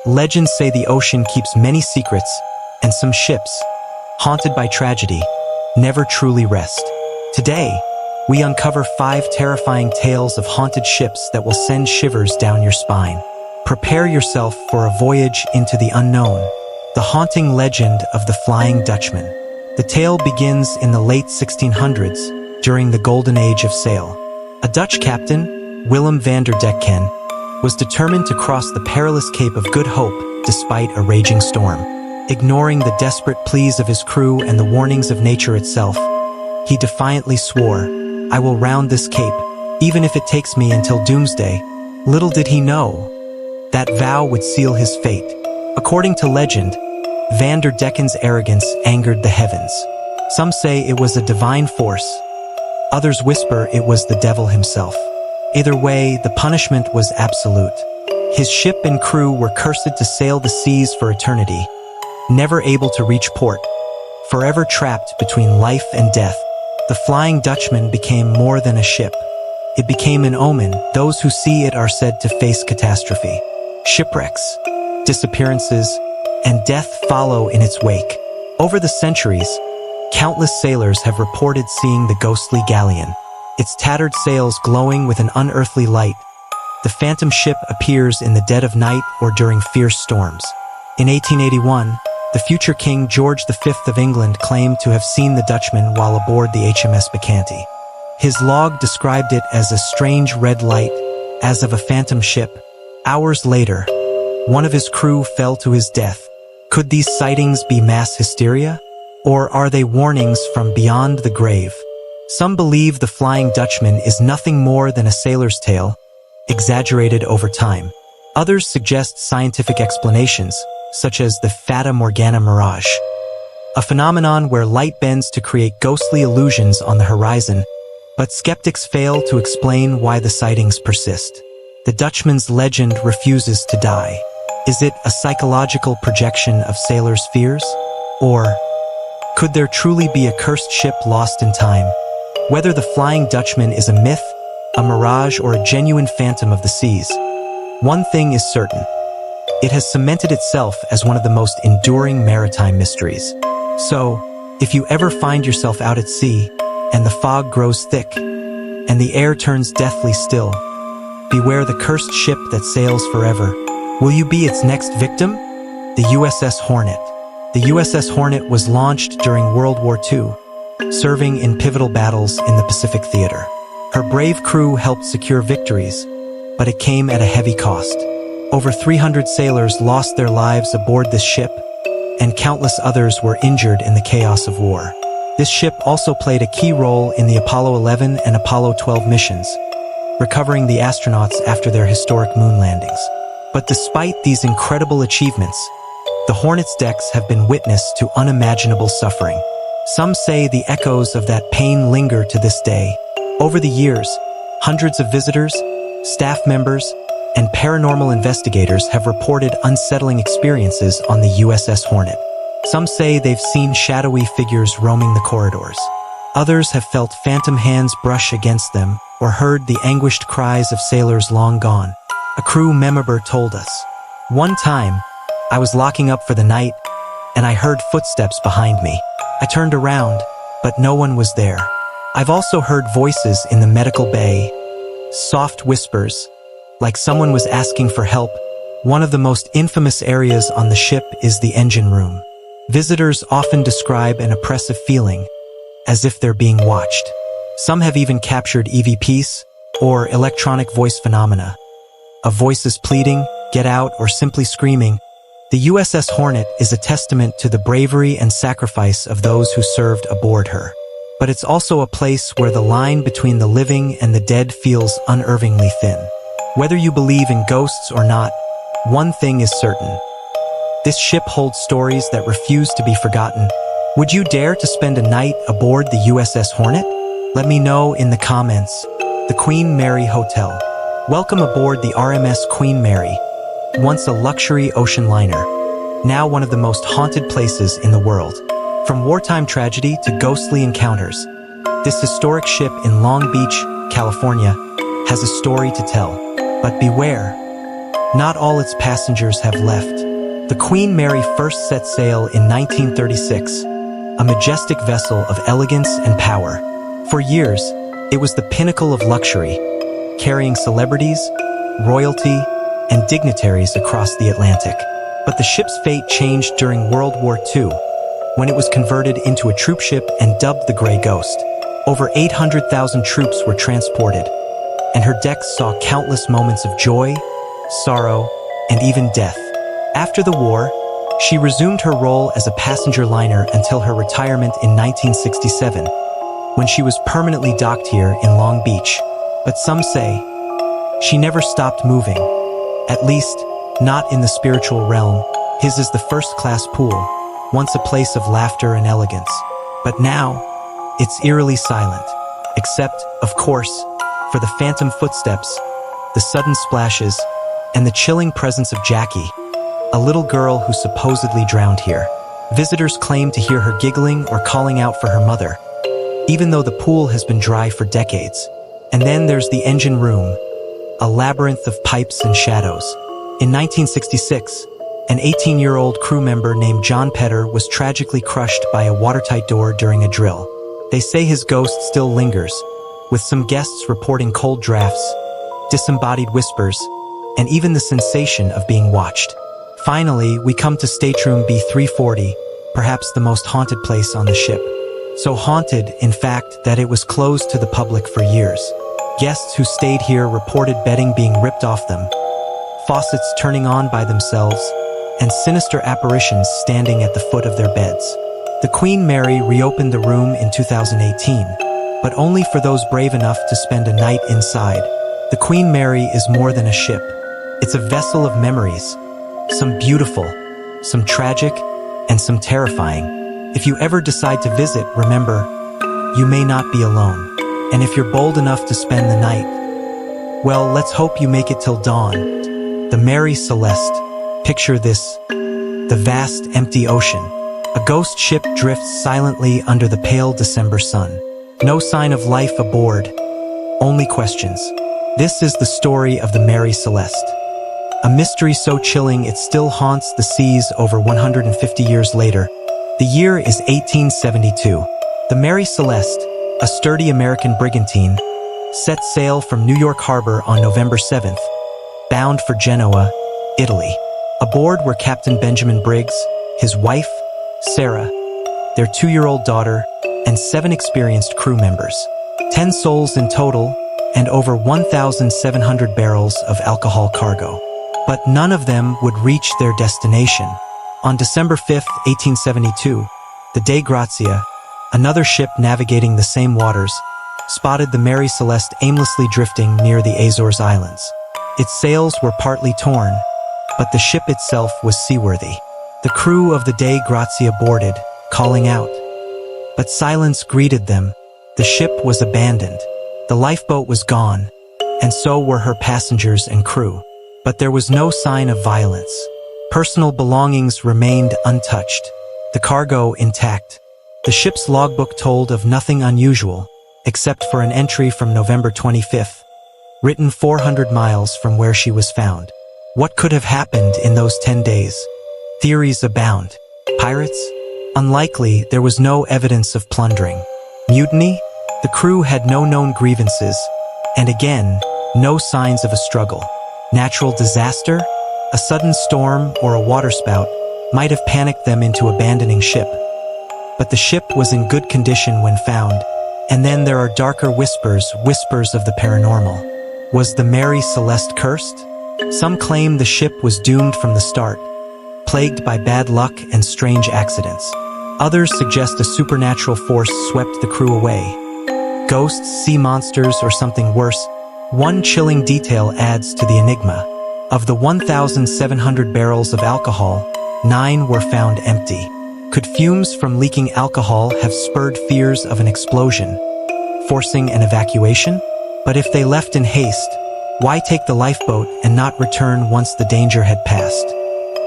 Legends say the ocean keeps many secrets, and some ships, haunted by tragedy, never truly rest. Today, we uncover 5 terrifying tales of haunted ships that will send shivers down your spine. Prepare yourself for a voyage into the unknown, the haunting legend of the Flying Dutchman. The tale begins in the late 1600s, during the golden age of sail. A Dutch captain, Willem van der Decken, was determined to cross the perilous Cape of Good Hope despite a raging storm. Ignoring the desperate pleas of his crew and the warnings of nature itself, he defiantly swore, "I will round this cape, even if it takes me until doomsday." Little did he know, that vow would seal his fate. According to legend, Van der Decken's arrogance angered the heavens. Some say it was a divine force. Others whisper it was the devil himself. Either way, the punishment was absolute. His ship and crew were cursed to sail the seas for eternity, never able to reach port, forever trapped between life and death. The Flying Dutchman became more than a ship. It became an omen. Those who see it are said to face catastrophe. Shipwrecks, disappearances, and death follow in its wake. Over the centuries, countless sailors have reported seeing the ghostly galleon, its tattered sails glowing with an unearthly light. The phantom ship appears in the dead of night or during fierce storms. In 1881, the future King George V of England claimed to have seen the Dutchman while aboard the HMS Bacchante. His log described it as a strange red light, as of a phantom ship. Hours later, one of his crew fell to his death. Could these sightings be mass hysteria? Or are they warnings from beyond the grave? Some believe the Flying Dutchman is nothing more than a sailor's tale, exaggerated over time. Others suggest scientific explanations, such as the Fata Morgana mirage, a phenomenon where light bends to create ghostly illusions on the horizon, but skeptics fail to explain why the sightings persist. The Dutchman's legend refuses to die. Is it a psychological projection of sailors' fears? Or could there truly be a cursed ship lost in time? Whether the Flying Dutchman is a myth, a mirage, or a genuine phantom of the seas, one thing is certain. It has cemented itself as one of the most enduring maritime mysteries. So, if you ever find yourself out at sea, and the fog grows thick, and the air turns deathly still, beware the cursed ship that sails forever. Will you be its next victim? The USS Hornet. The USS Hornet was launched during World War II, serving in pivotal battles in the Pacific Theater. Her brave crew helped secure victories, but it came at a heavy cost. Over 300 sailors lost their lives aboard this ship, and countless others were injured in the chaos of war. This ship also played a key role in the Apollo 11 and Apollo 12 missions, recovering the astronauts after their historic moon landings. But despite these incredible achievements, the Hornet's decks have been witness to unimaginable suffering. Some say the echoes of that pain linger to this day. Over the years, hundreds of visitors, staff members, and paranormal investigators have reported unsettling experiences on the USS Hornet. Some say they've seen shadowy figures roaming the corridors. Others have felt phantom hands brush against them or heard the anguished cries of sailors long gone. A crew member told us, "One time, I was locking up for the night, and I heard footsteps behind me. I turned around, but no one was there." I've also heard voices in the medical bay, soft whispers, like someone was asking for help. One of the most infamous areas on the ship is the engine room. Visitors often describe an oppressive feeling, as if they're being watched. Some have even captured EVPs, or electronic voice phenomena, of voices pleading, "Get out," or simply screaming. The USS Hornet is a testament to the bravery and sacrifice of those who served aboard her. But it's also a place where the line between the living and the dead feels unnervingly thin. Whether you believe in ghosts or not, one thing is certain. This ship holds stories that refuse to be forgotten. Would you dare to spend a night aboard the USS Hornet? Let me know in the comments. The Queen Mary Hotel. Welcome aboard the RMS Queen Mary, once a luxury ocean liner, now one of the most haunted places in the world. From wartime tragedy to ghostly encounters, this historic ship in Long Beach, California, has a story to tell. But beware, not all its passengers have left. The Queen Mary first set sail in 1936, a majestic vessel of elegance and power. For years, it was the pinnacle of luxury, carrying celebrities, royalty, and dignitaries across the Atlantic. But the ship's fate changed during World War II, when it was converted into a troop ship and dubbed the Grey Ghost. Over 800,000 troops were transported, and her decks saw countless moments of joy, sorrow, and even death. After the war, she resumed her role as a passenger liner until her retirement in 1967, when she was permanently docked here in Long Beach. But some say she never stopped moving, at least not in the spiritual realm. His is the first-class pool, once a place of laughter and elegance. But now, it's eerily silent, except, of course, for the phantom footsteps, the sudden splashes, and the chilling presence of Jackie, a little girl who supposedly drowned here. Visitors claim to hear her giggling or calling out for her mother, even though the pool has been dry for decades. And then there's the engine room, a labyrinth of pipes and shadows. In 1966, an 18-year-old crew member named John Petter was tragically crushed by a watertight door during a drill. They say his ghost still lingers, with some guests reporting cold drafts, disembodied whispers, and even the sensation of being watched. Finally, we come to stateroom B340, perhaps the most haunted place on the ship. So haunted, in fact, that it was closed to the public for years. Guests who stayed here reported bedding being ripped off them, faucets turning on by themselves, and sinister apparitions standing at the foot of their beds. The Queen Mary reopened the room in 2018, but only for those brave enough to spend a night inside. The Queen Mary is more than a ship. It's a vessel of memories, some beautiful, some tragic, and some terrifying. If you ever decide to visit, remember, you may not be alone. And if you're bold enough to spend the night, well, let's hope you make it till dawn. The Mary Celeste. Picture this: the vast, empty ocean. A ghost ship drifts silently under the pale December sun. No sign of life aboard, only questions. This is the story of the Mary Celeste. A mystery so chilling it still haunts the seas over 150 years later. The year is 1872. The Mary Celeste, a sturdy American brigantine, set sail from New York Harbor on November 7th, bound for Genoa, Italy. Aboard were Captain Benjamin Briggs, his wife, Sarah, their 2-year-old daughter, and 7 experienced crew members. 10 souls in total, and over 1,700 barrels of alcohol cargo. But none of them would reach their destination. On December 5th, 1872, the Dei Grazia, another ship navigating the same waters, spotted the Mary Celeste aimlessly drifting near the Azores Islands. Its sails were partly torn, but the ship itself was seaworthy. The crew of the Dei Grazia boarded, calling out. But silence greeted them. The ship was abandoned. The lifeboat was gone, and so were her passengers and crew. But there was no sign of violence. Personal belongings remained untouched, the cargo intact. The ship's logbook told of nothing unusual, except for an entry from November 25th, written 400 miles from where she was found. What could have happened in those 10 days? Theories abound. Pirates? Unlikely. There was no evidence of plundering. Mutiny? The crew had no known grievances, and again, no signs of a struggle. Natural disaster? A sudden storm or a waterspout might have panicked them into abandoning ship. But the ship was in good condition when found, and then there are darker whispers of the paranormal. Was the Mary Celeste cursed? Some claim the ship was doomed from the start, plagued by bad luck and strange accidents. Others suggest a supernatural force swept the crew away. Ghosts, sea monsters, or something worse. One chilling detail adds to the enigma. Of the 1,700 barrels of alcohol, 9 were found empty. Could fumes from leaking alcohol have spurred fears of an explosion, forcing an evacuation? But if they left in haste, why take the lifeboat and not return once the danger had passed?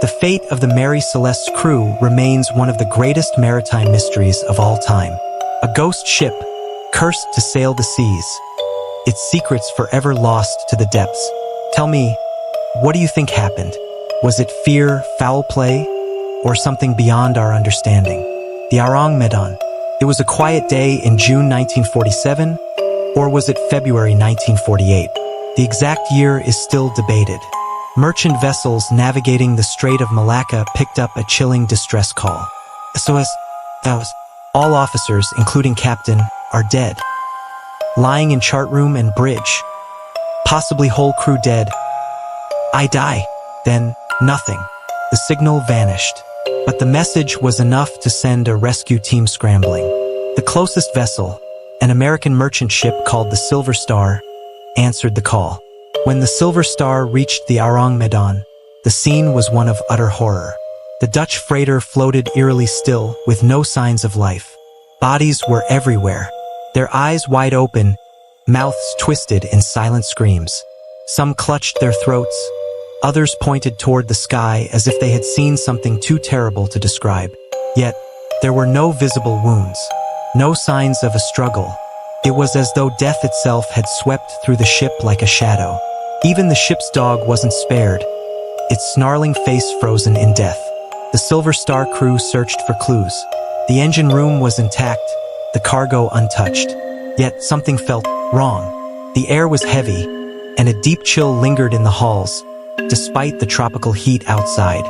The fate of the Mary Celeste's crew remains one of the greatest maritime mysteries of all time. A ghost ship, cursed to sail the seas, its secrets forever lost to the depths. Tell me, What do you think happened? Was it fear, foul play, or something beyond our understanding? The Arang Medan. It was a quiet day in June 1947, or was it February 1948? The exact year is still debated. Merchant vessels navigating the Strait of Malacca picked up a chilling distress call. SOS. All officers, including captain, are dead. Lying in chart room and bridge. Possibly whole crew dead. I die. Then, nothing. The signal vanished. But the message was enough to send a rescue team scrambling. The closest vessel, an American merchant ship called the Silver Star, answered the call. When the Silver Star reached the Arang Medan, the scene was one of utter horror. The Dutch freighter floated eerily still, with no signs of life. Bodies were everywhere, their eyes wide open, mouths twisted in silent screams. Some clutched their throats, others pointed toward the sky as if they had seen something too terrible to describe. Yet, there were no visible wounds, no signs of a struggle. It was as though death itself had swept through the ship like a shadow. Even the ship's dog wasn't spared, its snarling face frozen in death. The Silver Star crew searched for clues. The engine room was intact, the cargo untouched. Yet something felt wrong. The air was heavy, and a deep chill lingered in the halls, despite the tropical heat outside.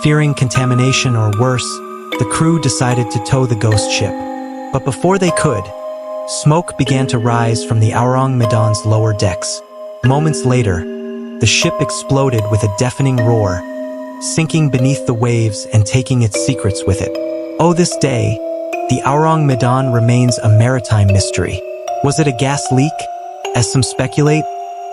Fearing contamination or worse, the crew decided to tow the ghost ship. But before they could, smoke began to rise from the Arang Medan's lower decks. Moments later, the ship exploded with a deafening roar, sinking beneath the waves and taking its secrets with it. Oh, this day, the Arang Medan remains a maritime mystery. Was it a gas leak, as some speculate,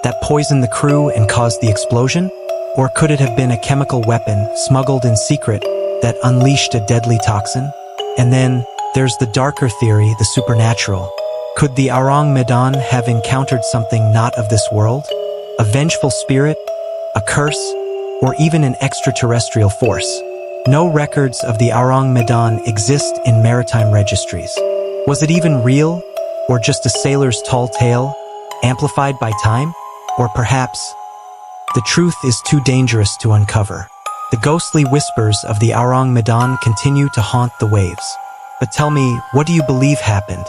that poisoned the crew and caused the explosion? Or could it have been a chemical weapon smuggled in secret that unleashed a deadly toxin? And then, there's the darker theory, the supernatural. Could the Arang Medan have encountered something not of this world? A vengeful spirit? A curse? Or even an extraterrestrial force? No records of the Arang Medan exist in maritime registries. Was it even real? Or just a sailor's tall tale, amplified by time? Or perhaps, the truth is too dangerous to uncover. The ghostly whispers of the Arang Medan continue to haunt the waves. But tell me, what do you believe happened?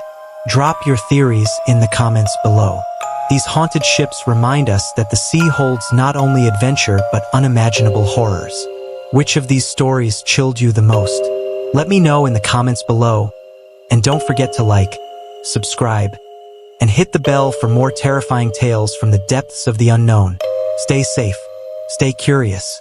Drop your theories in the comments below. These haunted ships remind us that the sea holds not only adventure but unimaginable horrors. Which of these stories chilled you the most? Let me know in the comments below. And don't forget to like, subscribe, and hit the bell for more terrifying tales from the depths of the unknown. Stay safe, stay curious,